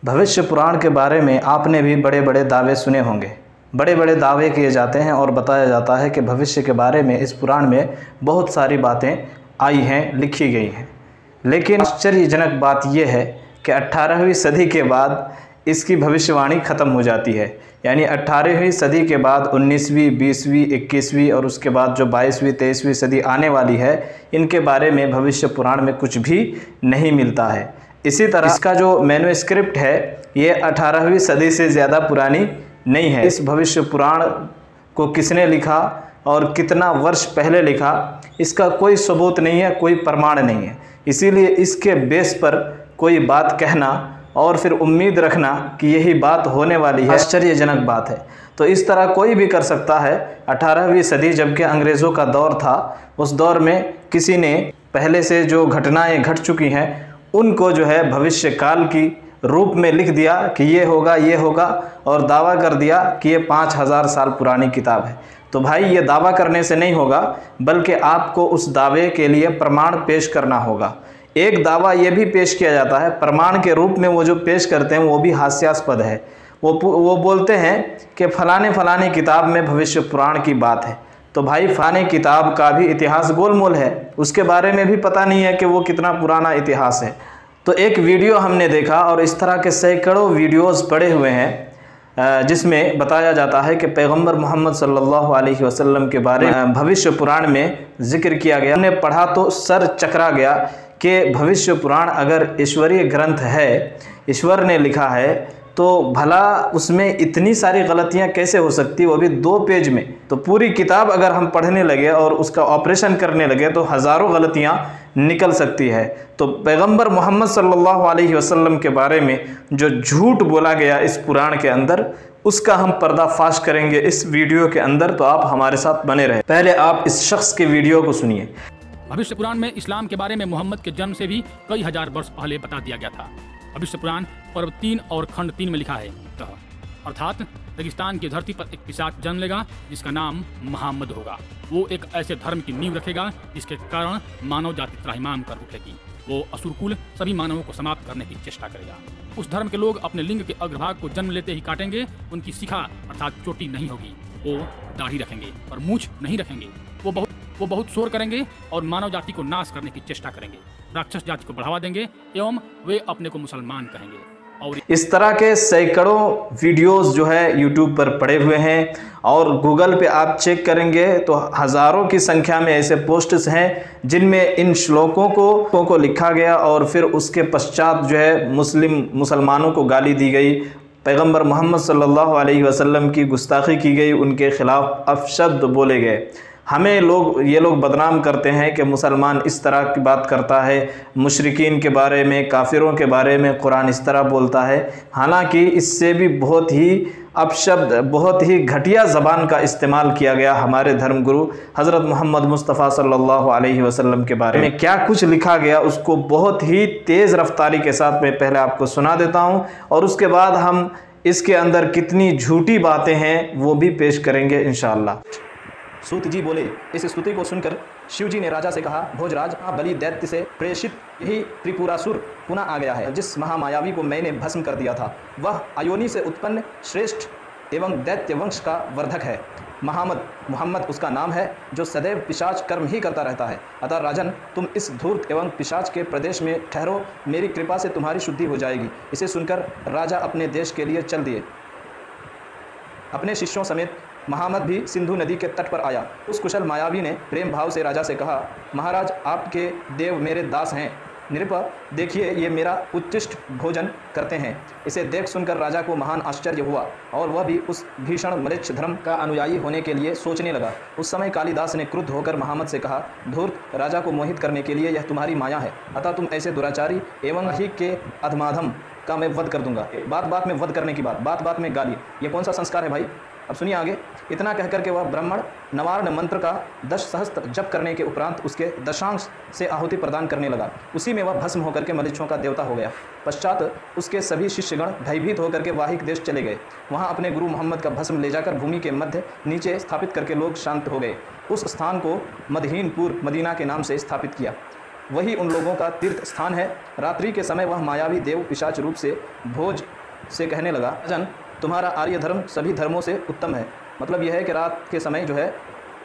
भविष्य पुराण के बारे में आपने भी बड़े बड़े दावे सुने होंगे। बड़े बड़े दावे किए जाते हैं और बताया जाता है कि भविष्य के बारे में इस पुराण में बहुत सारी बातें आई हैं, लिखी गई हैं। लेकिन आश्चर्यजनक बात यह है कि 18वीं सदी के बाद इसकी भविष्यवाणी ख़त्म हो जाती है। यानी 18वीं सदी के बाद 19वीं, 20वीं, 21वीं और उसके बाद जो 22वीं, 23वीं सदी आने वाली है, इनके बारे में भविष्य पुराण में कुछ भी नहीं मिलता है। इसी तरह इसका जो मैन्युस्क्रिप्ट है ये 18वीं सदी से ज़्यादा पुरानी नहीं है। इस भविष्य पुराण को किसने लिखा और कितना वर्ष पहले लिखा, इसका कोई सबूत नहीं है, कोई प्रमाण नहीं है। इसीलिए इसके बेस पर कोई बात कहना और फिर उम्मीद रखना कि यही बात होने वाली है, आश्चर्यजनक बात है। तो इस तरह कोई भी कर सकता है। 18वीं सदी जबकि अंग्रेज़ों का दौर था, उस दौर में किसी ने पहले से जो घटनाएं घट चुकी हैं उनको जो है भविष्य काल की रूप में लिख दिया कि ये होगा और दावा कर दिया कि ये 5000 साल पुरानी किताब है। तो भाई ये दावा करने से नहीं होगा, बल्कि आपको उस दावे के लिए प्रमाण पेश करना होगा। एक दावा ये भी पेश किया जाता है, प्रमाण के रूप में वो जो पेश करते हैं वो भी हास्यास्पद है। वो बोलते हैं कि फलाने किताब में भविष्य पुराण की बात है। तो भाई फलाने किताब का भी इतिहास गोलमोल है, उसके बारे में भी पता नहीं है कि वो कितना पुराना इतिहास है। तो एक वीडियो हमने देखा और इस तरह के सैकड़ों वीडियोस पड़े हुए हैं जिसमें बताया जाता है कि पैगंबर मोहम्मद सल्लल्लाहु अलैहि वसल्लम के बारे में भविष्य पुराण में जिक्र किया गया। हमने पढ़ा तो सर चकरा गया कि भविष्य पुराण अगर ईश्वरीय ग्रंथ है, ईश्वर ने लिखा है, तो भला उसमें इतनी सारी गलतियां कैसे हो सकती, वो भी 2 पेज में। तो पूरी किताब अगर हम पढ़ने लगे और उसका ऑपरेशन करने लगे तो हज़ारों गलतियां निकल सकती है। तो पैगंबर मोहम्मद सल्लल्लाहु अलैहि वसल्लम के बारे में जो झूठ बोला गया इस पुराण के अंदर, उसका हम पर्दाफाश करेंगे इस वीडियो के अंदर। तो आप हमारे साथ बने रहे। पहले आप इस शख्स के वीडियो को सुनिए। भविष्य पुराण में इस्लाम के बारे में मोहम्मद के जन्म से भी कई हजार वर्ष पहले बता दिया गया था। भविष्य पुराण पर्व 3 और खंड 3 में लिखा है, अर्थात रेगिस्तान की धरती पर एक पिशाच जन्म लेगा जिसका नाम मोहम्मद होगा। वो एक ऐसे धर्म की नींव रखेगा जिसके कारण मानव जाति त्राहिमाम कर उठेगी। वो असुरकुल सभी मानवों को समाप्त करने की चेष्टा करेगा। उस धर्म के लोग अपने लिंग के अग्रभाग को जन्म लेते ही काटेंगे। उनकी शिखा अर्थात चोटी नहीं होगी। वो दाढ़ी रखेंगे और मूछ नहीं रखेंगे। वो बहुत शोर करेंगे और मानव जाति को नाश करने की चेष्टा करेंगे। राक्षस जाति को बढ़ावा देंगे एवं वे अपने को मुसलमान कहेंगे। और इस तरह के सैकड़ों वीडियोस जो है यूट्यूब पर पड़े हुए हैं और गूगल पे आप चेक करेंगे तो हज़ारों की संख्या में ऐसे पोस्ट्स हैं जिनमें इन श्लोकों को लिखा गया और फिर उसके पश्चात जो है मुसलमानों को गाली दी गई, पैगंबर मोहम्मद सल्लल्लाहु अलैहि वसल्लम की गुस्ताखी की गई, उनके खिलाफ अपशब्द बोले गए। हमें ये लोग बदनाम करते हैं कि मुसलमान इस तरह की बात करता है, मुशरिकीन के बारे में, काफिरों के बारे में कुरान इस तरह बोलता है। हालांकि इससे भी बहुत ही अपशब्द, बहुत ही घटिया ज़बान का इस्तेमाल किया गया हमारे धर्मगुरु हज़रत मोहम्मद मुस्तफ़ा सल्लल्लाहु अलैहि वसल्लम के बारे में। क्या कुछ लिखा गया उसको बहुत ही तेज़ रफ्तारी के साथ मैं पहले आपको सुना देता हूँ और उसके बाद हम इसके अंदर कितनी झूठी बातें हैं वो भी पेश करेंगे इंशाअल्लाह। सूत जी बोले, इस स्तुति को सुनकर शिव जी ने राजा से कहा, भोजराज, बलि दैत्य से प्रेषित यही त्रिपुरासुर पुनः आ गया है। जिस महामायावी को मैंने भस्म कर दिया था वह अयोनि से उत्पन्न श्रेष्ठ एवं दैत्य वंश का वर्धक है। मोहम्मद उसका नाम है जो सदैव पिशाच कर्म ही करता रहता है। अतः राजन, तुम इस धूर्त एवं पिशाच के प्रदेश में ठहरो, मेरी कृपा से तुम्हारी शुद्धि हो जाएगी। इसे सुनकर राजा अपने देश के लिए चल दिए। अपने शिष्यों समेत मोहम्मद भी सिंधु नदी के तट पर आया। उस कुशल मायावी ने प्रेम भाव से राजा से कहा, महाराज, आपके देव मेरे दास हैं। नृप, देखिए ये मेरा उच्चिष्ट भोजन करते हैं। इसे देख सुनकर राजा को महान आश्चर्य हुआ और वह भी उस भीषण म्लेच्छ धर्म का अनुयायी होने के लिए सोचने लगा। उस समय कालिदास ने क्रुद्ध होकर मोहम्मद से कहा, धूर्त, राजा को मोहित करने के लिए यह तुम्हारी माया है। अतः तुम ऐसे दुराचारी एवं ही के अधमाधम का मैं वध कर दूंगा। बात बात में वध करने की बात बात में गाली, ये कौन सा संस्कार है भाई? अब सुनिए आगे। इतना कहकर के वह ब्राह्मण नवार्ण मंत्र का 10 सहस्त्र जप करने के उपरांत उसके दशांश से आहुति प्रदान करने लगा। उसी में वह भस्म होकर के मरीचों का देवता हो गया। पश्चात उसके सभी शिष्यगण भयभीत होकर के वाहिक देश चले गए। वहाँ अपने गुरु मोहम्मद का भस्म ले जाकर भूमि के मध्य नीचे स्थापित करके लोग शांत हो गए। उस स्थान को मदहीनपुर मदीना के नाम से स्थापित किया। वही उन लोगों का तीर्थ स्थान है। रात्रि के समय वह मायावी देव पिशाच रूप से भोज से कहने लगा, जन तुम्हारा आर्य धर्म सभी धर्मों से उत्तम है। मतलब यह है कि रात के समय जो है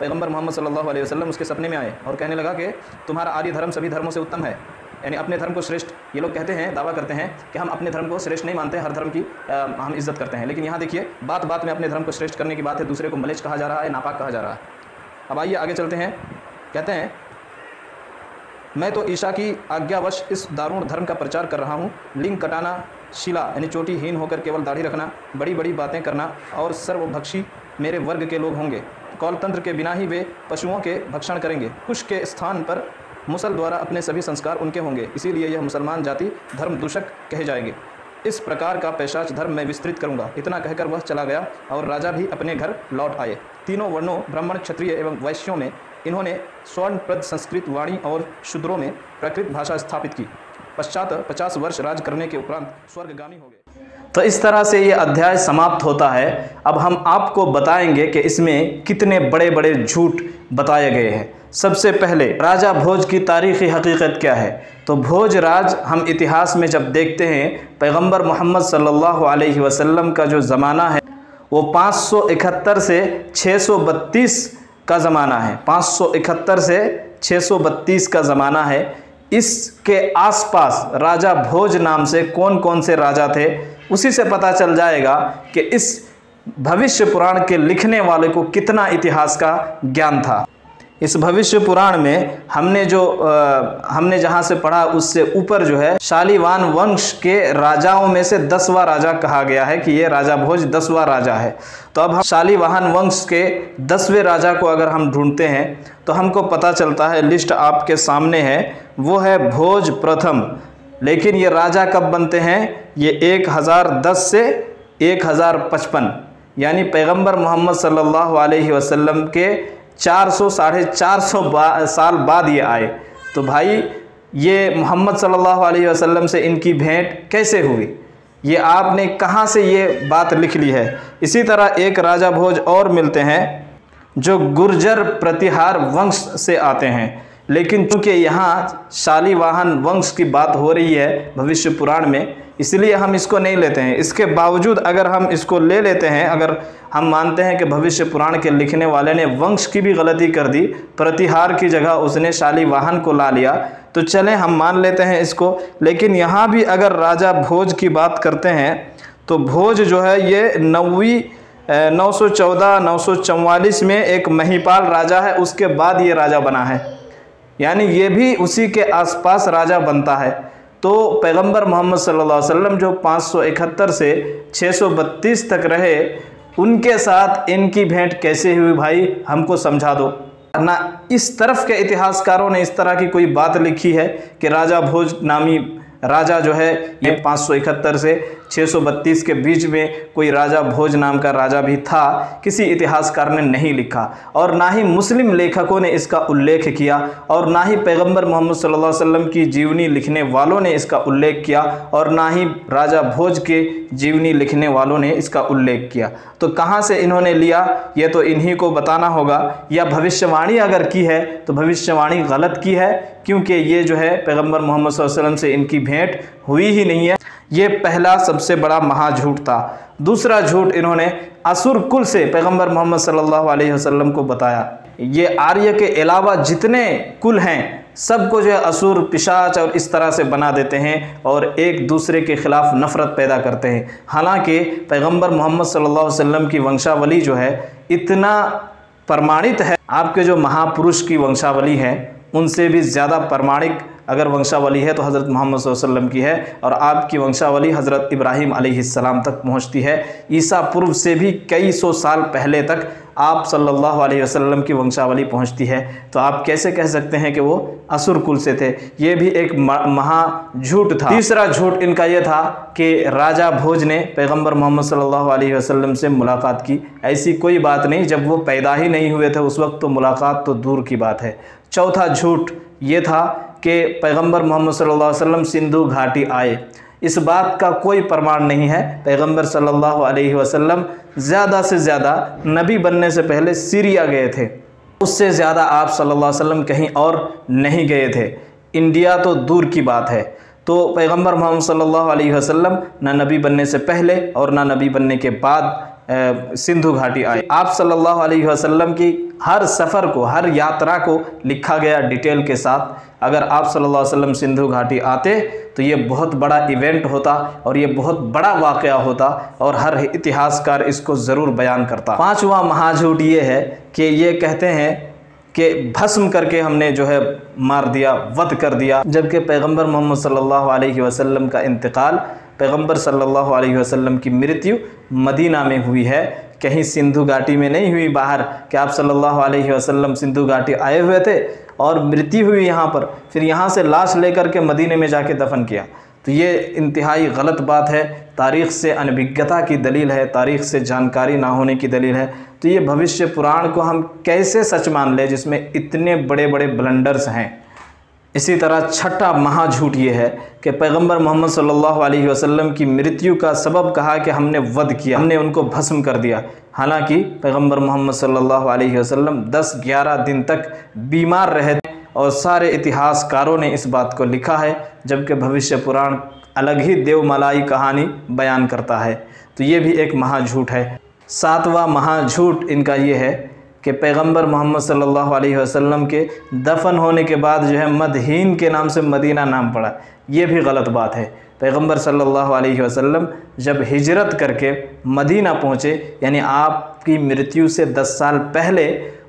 पैगंबर मोहम्मद सल्लल्लाहु अलैहि वसल्लम उसके सपने में आए और कहने लगा कि तुम्हारा आर्य धर्म सभी धर्मों से उत्तम है, यानी अपने धर्म को श्रेष्ठ। ये लोग कहते हैं, दावा करते हैं कि हम अपने धर्म को श्रेष्ठ नहीं मानते, हर धर्म की हम इज्जत करते हैं। लेकिन यहाँ देखिए, बात बात में अपने धर्म को श्रेष्ठ करने की बात है, दूसरे को मलेच्छ कहा जा रहा है, नापाक कहा जा रहा है। अब आइए आगे चलते हैं। कहते हैं, मैं तो ईशा की आज्ञावश इस दारुण धर्म का प्रचार कर रहा हूँ। लिंग कटाना, शिला यानी चोटीहीन होकर केवल दाढ़ी रखना, बड़ी बड़ी बातें करना और सर्वभक्षी मेरे वर्ग के लोग होंगे। कौलतंत्र के बिना ही वे पशुओं के भक्षण करेंगे। कुश के स्थान पर मुसल द्वारा अपने सभी संस्कार उनके होंगे, इसीलिए यह मुसलमान जाति धर्म दूषक कहे जाएंगे। इस प्रकार का पैशाच धर्म मैं विस्तृत करूंगा। इतना कहकर वह चला गया और राजा भी अपने घर लौट आए। तीनों वर्णों ब्राह्मण, क्षत्रिय एवं वैश्यों में इन्होंने स्वर्णप्रद संस्कृत वाणी और शूद्रों में प्राकृत भाषा स्थापित की। पश्चात 50 वर्ष राज करने के उपरांत स्वर्गगामी हो गए। तो इस तरह से ये अध्याय समाप्त होता है। अब हम आपको बताएंगे कि इसमें कितने बड़े बड़े झूठ बताए गए हैं। सबसे पहले राजा भोज की तारीख़ी हकीकत क्या है। तो भोज राज हम इतिहास में जब देखते हैं, पैगंबर मोहम्मद सल्लल्लाहु अलैहि वसल्लम का जो ज़माना है वो 571 से 632 का ज़माना है। 571 से 632 का ज़माना है। इसके आसपास राजा भोज नाम से कौन कौन से राजा थे, उसी से पता चल जाएगा कि इस भविष्य पुराण के लिखने वाले को कितना इतिहास का ज्ञान था। इस भविष्य पुराण में हमने जहाँ से पढ़ा उससे ऊपर जो है शालीवाहन वंश के राजाओं में से 10वां राजा कहा गया है कि ये राजा भोज 10वां राजा है। तो अब हम शालीवाहन वंश के 10वें राजा को अगर हम ढूंढते हैं तो हमको पता चलता है, लिस्ट आपके सामने है, वो है भोज प्रथम। लेकिन ये राजा कब बनते हैं, ये 1010 से 1055 यानी पैगंबर मोहम्मद सल्लल्लाहु अलैहि वसल्लम के 400 साढ़े 400 साल बाद ये आए। तो भाई ये मोहम्मद सल्लल्लाहु अलैहि वसल्लम से इनकी भेंट कैसे हुई, ये आपने कहाँ से ये बात लिख ली है। इसी तरह एक राजा भोज और मिलते हैं जो गुर्जर प्रतिहार वंश से आते हैं, लेकिन चूँकि यहाँ शालीवाहन वंश की बात हो रही है भविष्य पुराण में, इसलिए हम इसको नहीं लेते हैं। इसके बावजूद अगर हम इसको ले लेते हैं, अगर हम मानते हैं कि भविष्य पुराण के लिखने वाले ने वंश की भी गलती कर दी, प्रतिहार की जगह उसने शालीवाहन को ला लिया, तो चलें हम मान लेते हैं इसको। लेकिन यहाँ भी अगर राजा भोज की बात करते हैं तो भोज जो है ये 914-944 में एक महिपाल राजा है, उसके बाद ये राजा बना है, यानी ये भी उसी के आसपास राजा बनता है। तो पैगंबर मोहम्मद सल्लल्लाहु अलैहि वसल्लम जो 571 से 632 तक रहे, उनके साथ इनकी भेंट कैसे हुई भाई, हमको समझा दो ना। इस तरफ के इतिहासकारों ने इस तरह की कोई बात लिखी है कि राजा भोज नामी राजा जो है ये 571 से 632 के बीच में कोई राजा भोज नाम का राजा भी था, किसी इतिहासकार ने नहीं लिखा। और ना ही मुस्लिम लेखकों ने इसका उल्लेख किया, और ना ही पैगंबर मोहम्मद सल्लल्लाहु अलैहि वसल्लम की जीवनी लिखने वालों ने इसका उल्लेख किया, और ना ही राजा भोज के जीवनी लिखने वालों ने इसका उल्लेख किया। तो कहाँ से इन्होंने लिया, ये तो इन्हीं को बताना होगा। या भविष्यवाणी अगर की है तो भविष्यवाणी गलत की है, क्योंकि ये जो है पैगंबर मोहम्मद सल्लल्लाहु अलैहि वसल्लम से इनकी भेंट हुई ही नहीं है। ये पहला सबसे बड़ा महाझूठ था। दूसरा झूठ इन्होंने असुर कुल से पैगंबर मोहम्मद सल्लल्लाहु अलैहि वसल्लम को बताया। ये आर्य के अलावा जितने कुल हैं सबको जो है असुर, पिशाच और इस तरह से बना देते हैं और एक दूसरे के खिलाफ नफरत पैदा करते हैं। हालांकि पैगंबर मोहम्मद सल्लल्लाहु अलैहि वसल्लम की वंशावली जो है इतना प्रमाणित है, आपके जो महापुरुष की वंशावली है उनसे भी ज़्यादा प्रमाणिक अगर वंशावली है तो हज़रत मोहम्मद सल्लल्लाहु अलैहि वसल्लम की है, और आपकी वंशावली हज़रत इब्राहीम अलैहिस्सलाम तक पहुंचती है। ईसा पूर्व से भी कई सौ साल पहले तक आप सल्लल्लाहु अलैहि वसल्लम की वंशावली पहुंचती है। तो आप कैसे कह सकते हैं कि वो असुर कुल से थे। ये भी एक महा झूठ था। तीसरा झूठ इनका ये था कि राजा भोज ने पैगंबर मोहम्मद सल्लल्लाहु अलैहि वसल्लम से मुलाकात की। ऐसी कोई बात नहीं, जब वो पैदा ही नहीं हुए थे उस वक्त तो मुलाकात तो दूर की बात है। चौथा झूठ ये था कि पैगंबर मोहम्मद सल्लल्लाहु अलैहि वसल्लम सिंधु घाटी आए। इस बात का कोई प्रमाण नहीं है। पैगंबर सल्लल्लाहु अलैहि वसल्लम ज़्यादा से ज़्यादा नबी बनने से पहले सीरिया गए थे, उससे ज़्यादा आप सल्लल्लाहु अलैहि वसल्लम कहीं और नहीं गए थे। इंडिया तो दूर की बात है। तो पैगंबर मोहम्मद सल्लल्लाहु अलैहि वसल्लम ना नबी बनने से पहले और ना नबी बनने के बाद सिंधु घाटी आए। आप सल्लल्लाहु अलैहि वसल्लम की हर सफ़र को, हर यात्रा को लिखा गया डिटेल के साथ। अगर आप सल्लल्लाहु अलैहि वसल्लम सिंधु घाटी आते तो ये बहुत बड़ा इवेंट होता और ये बहुत बड़ा वाक़या होता और हर इतिहासकार इसको ज़रूर बयान करता। पांचवा महाझूठ ये है कि ये कहते हैं कि भस्म करके हमने जो है मार दिया, वध कर दिया, जबकि पैगंबर मोहम्मद सल्लल्लाहु अलैहि वसल्लम का इंतकाल, पैगंबर सल्लल्लाहु अलैहि वसल्लम की मृत्यु मदीना में हुई है, कहीं सिंधु घाटी में नहीं हुई बाहर। कि आप सल्लल्लाहु अलैहि वसल्लम सिंधु घाटी आए हुए थे और मृत्यु हुई यहाँ पर, फिर यहाँ से लाश लेकर के मदीने में जाके दफन किया। तो ये इंतहाई गलत बात है, तारीख़ से अनभिज्ञता की दलील है, तारीख़ से जानकारी ना होने की दलील है। तो ये भविष्य पुराण को हम कैसे सच मान लें जिसमें इतने बड़े बड़े ब्लंडर्स हैं। इसी तरह छठा महाझूठ ये है कि पैगंबर मोहम्मद सल्लल्लाहु अलैहि वसल्लम की मृत्यु का सबब कहा कि हमने वध किया, हमने उनको भस्म कर दिया। हालांकि पैगंबर मोहम्मद सल्लल्लाहु अलैहि वसल्लम 10-11 दिन तक बीमार रहे और सारे इतिहासकारों ने इस बात को लिखा है, जबकि भविष्य पुराण अलग ही देवमलाई कहानी बयान करता है। तो ये भी एक महाझूठ है। सातवां महाझूठ इनका ये है कि पैगंबर मोहम्मद सल्लल्लाहु अलैहि वसल्लम के दफन होने के बाद जो है मदहीन के नाम से मदीना नाम पड़ा। ये भी गलत बात है। पैगंबर सल्लल्लाहु अलैहि वसल्लम जब हिजरत करके मदीना पहुँचे, यानी आपकी मृत्यु से 10 साल पहले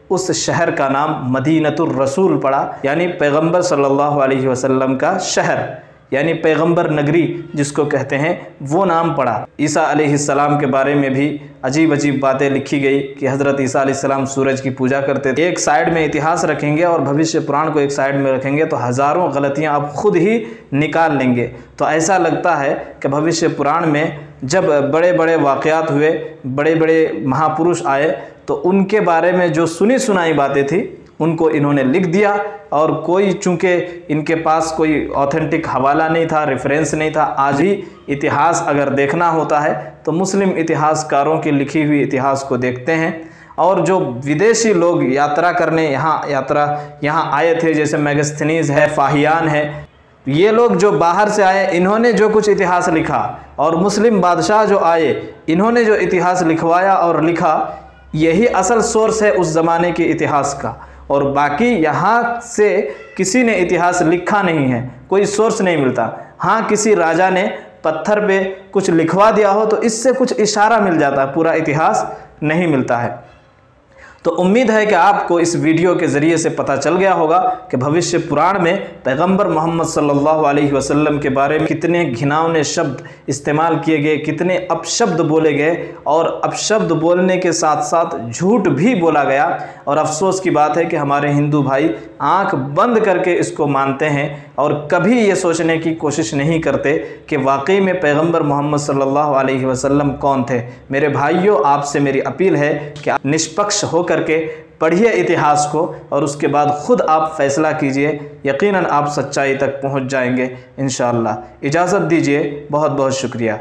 उस शहर का नाम मदीनतुर रसूल पड़ा, यानी पैगंबर सल्लल्लाहु अलैहि वसल्लम का शहर, यानी पैगंबर नगरी जिसको कहते हैं, वो नाम पड़ा। ईसा अलैहिस्सलाम के बारे में भी अजीब अजीब बातें लिखी गई कि हज़रत ईसा अलैहिस्सलाम सूरज की पूजा करते थे। एक साइड में इतिहास रखेंगे और भविष्य पुराण को एक साइड में रखेंगे तो हज़ारों गलतियां आप खुद ही निकाल लेंगे। तो ऐसा लगता है कि भविष्य पुराण में जब बड़े बड़े वाक़यात हुए, बड़े बड़े महापुरुष आए, तो उनके बारे में जो सुनी सुनाई बातें थी उनको इन्होंने लिख दिया, और कोई चूँकि इनके पास कोई ऑथेंटिक हवाला नहीं था, रेफरेंस नहीं था। आज भी इतिहास अगर देखना होता है तो मुस्लिम इतिहासकारों की लिखी हुई इतिहास को देखते हैं, और जो विदेशी लोग यात्रा करने यहाँ आए थे, जैसे मैगस्थनीज़ है, फाहियान है, ये लोग जो बाहर से आए इन्होंने जो कुछ इतिहास लिखा, और मुस्लिम बादशाह जो आए इन्होंने जो इतिहास लिखवाया और लिखा, यही असल सोर्स है उस ज़माने के इतिहास का। और बाकी यहाँ से किसी ने इतिहास लिखा नहीं है, कोई सोर्स नहीं मिलता। हाँ, किसी राजा ने पत्थर पे कुछ लिखवा दिया हो तो इससे कुछ इशारा मिल जाता है, पूरा इतिहास नहीं मिलता है। तो उम्मीद है कि आपको इस वीडियो के ज़रिए से पता चल गया होगा कि भविष्य पुराण में पैगंबर मोहम्मद सल्लल्लाहु अलैहि वसल्लम के बारे में कितने घिनौने शब्द इस्तेमाल किए गए, कितने अपशब्द बोले गए, और अपशब्द बोलने के साथ साथ झूठ भी बोला गया। और अफसोस की बात है कि हमारे हिंदू भाई आंख बंद करके इसको मानते हैं और कभी ये सोचने की कोशिश नहीं करते कि वाकई में पैगंबर मोहम्मद सल्लल्लाहु अलैहि वसल्लम कौन थे। मेरे भाइयों, आपसे मेरी अपील है कि आप निष्पक्ष हो करके पढ़िए इतिहास को, और उसके बाद ख़ुद आप फैसला कीजिए। यकीनन आप सच्चाई तक पहुंच जाएंगे इंशाअल्लाह। इजाज़त दीजिए, बहुत बहुत शुक्रिया।